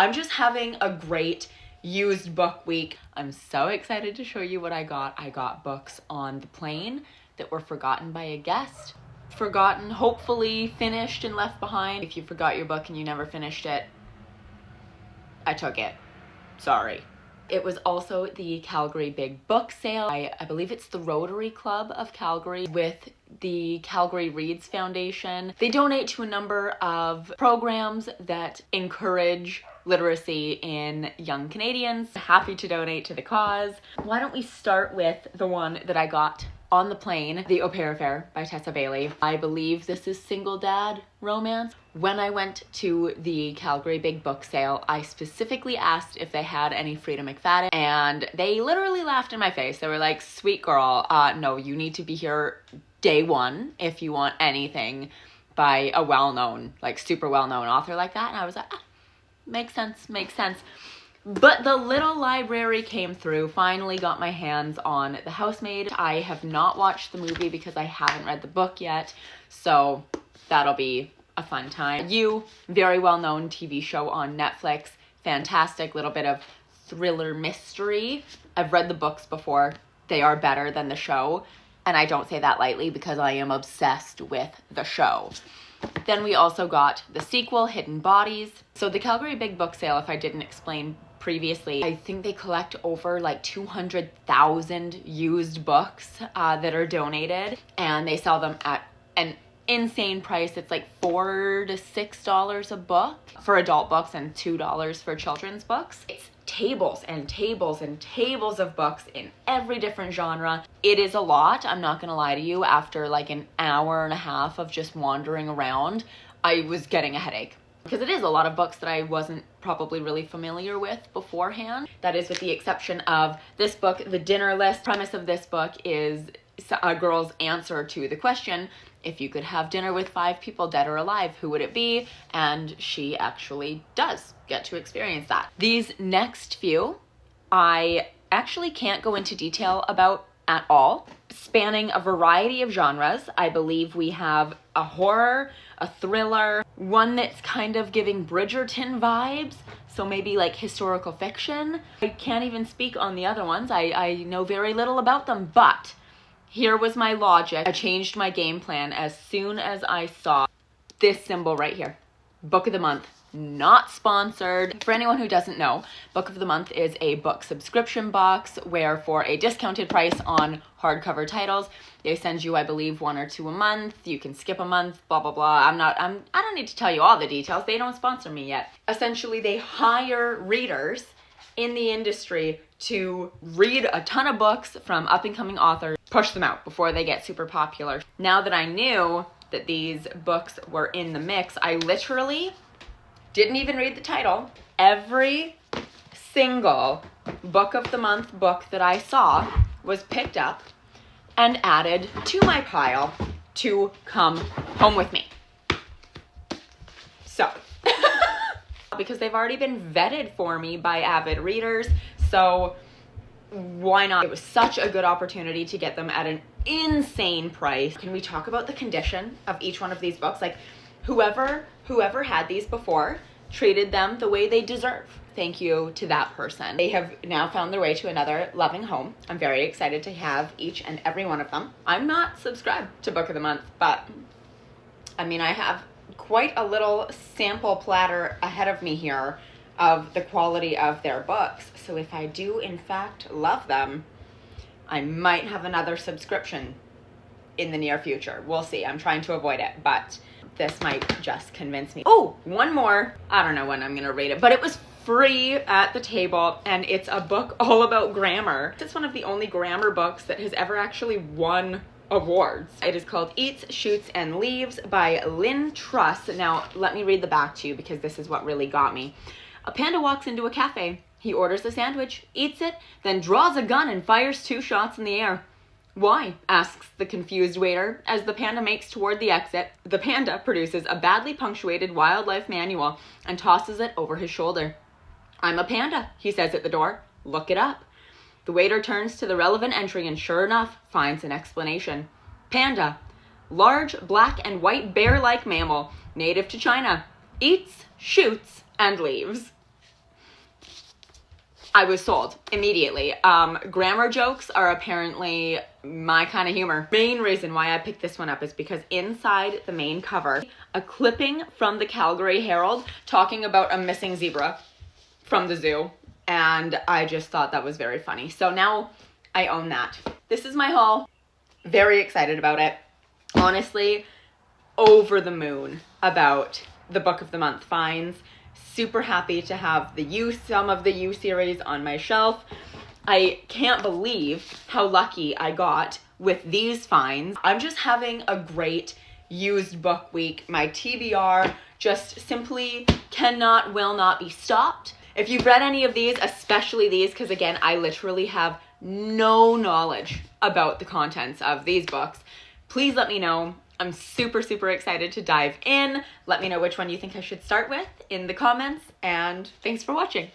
I'm just having a great used book week. I'm so excited to show you what I got. I got books on the plane that were forgotten by a guest. Forgotten, hopefully finished and left behind. If you forgot your book and you never finished it, I took it. Sorry. It was also the Calgary Big Book Sale. I believe it's the Rotary Club of Calgary with the Calgary Reads Foundation. They donate to a number of programs that encourage literacy in young Canadians. Happy to donate to the cause. Why don't we start with the one that I got on the plane, The Au Pair Affair by Tessa Bailey. I believe this is single dad romance. When I went to the Calgary Big Book Sale, I specifically asked if they had any Frida McFadden, and they literally laughed in my face. They were like, sweet girl, no, you need to be here day one if you want anything by a well-known, like super well-known author like that. And I was like, makes sense. But the little library came through, finally got my hands on The Housemaid. I have not watched the movie because I haven't read the book yet, so that'll be a fun time. You, very well-known TV show on Netflix, fantastic little bit of thriller mystery. I've read the books before. They are better than the show, and I don't say that lightly because I am obsessed with the show. Then we also got the sequel, Hidden Bodies. So the Calgary Big Book Sale, if I didn't explain previously, I think they collect over like 200,000 used books that are donated, and they sell them at an insane price. It's like $4 to $6 a book for adult books and $2 for children's books. It's tables and tables and tables of books in every different genre. It is a lot, I'm not gonna lie to you. After like an hour and a half of just wandering around, I was getting a headache. Because it is a lot of books that I wasn't probably really familiar with beforehand. That is with the exception of this book, The Dinner List. The premise of this book is a girl's answer to the question, if you could have dinner with 5 people, dead or alive, who would it be? And she actually does get to experience that. These next few, I actually can't go into detail about at all. Spanning a variety of genres. I believe we have a horror, a thriller, one that's kind of giving Bridgerton vibes, so maybe like historical fiction. I can't even speak on the other ones. I know very little about them, but here was my logic. I changed my game plan as soon as I saw this symbol right here. Book of the Month. Not sponsored. For anyone who doesn't know, Book of the Month is a book subscription box where for a discounted price on hardcover titles, they send you, I believe, 1 or 2 a month. You can skip a month, blah, blah, blah. I don't need to tell you all the details. They don't sponsor me yet. Essentially, they hire readers in the industry to read a ton of books from up-and-coming authors, push them out before they get super popular. Now that I knew that these books were in the mix, I literally didn't even read the title. Every single Book of the Month book that I saw was picked up and added to my pile to come home with me. So, because they've already been vetted for me by avid readers, so why not? It was such a good opportunity to get them at an insane price. Can we talk about the condition of each one of these books? Like, whoever had these before treated them the way they deserve. Thank you to that person. They have now found their way to another loving home. I'm very excited to have each and every one of them. I'm not subscribed to Book of the Month, but I mean, I have quite a little sample platter ahead of me here of the quality of their books. So if I do in fact love them, I might have another subscription in the near future. We'll see. I'm trying to avoid it, but this might just convince me. Oh, one more. I don't know when I'm gonna rate it, but it was free at the table, and it's a book all about grammar. It's one of the only grammar books that has ever actually won awards. It is called Eats, Shoots, and Leaves by Lynn Truss. Now, let me read the back to you because this is what really got me. A panda walks into a cafe. He orders a sandwich, eats it, then draws a gun and fires 2 shots in the air. Why? Asks the confused waiter as the panda makes toward the exit. The panda produces a badly punctuated wildlife manual and tosses it over his shoulder. I'm a panda, he says at the door. Look it up. The waiter turns to the relevant entry and sure enough finds an explanation. Panda, large black and white bear-like mammal, native to China, eats, shoots, and leaves. I was sold immediately. Grammar jokes are apparently my kind of humor. Main reason why I picked this one up is because inside the main cover, a clipping from the Calgary Herald talking about a missing zebra from the zoo. And I just thought that was very funny. So now I own that. This is my haul. Very excited about it. Honestly, over the moon about the Book of the Month finds. Super happy to have some of the U series on my shelf. I can't believe how lucky I got with these finds. I'm just having a great used book week. My TBR just simply will not be stopped. If you've read any of these, especially these, because again, I literally have no knowledge about the contents of these books, please let me know. I'm super, super excited to dive in. Let me know which one you think I should start with in the comments, and thanks for watching.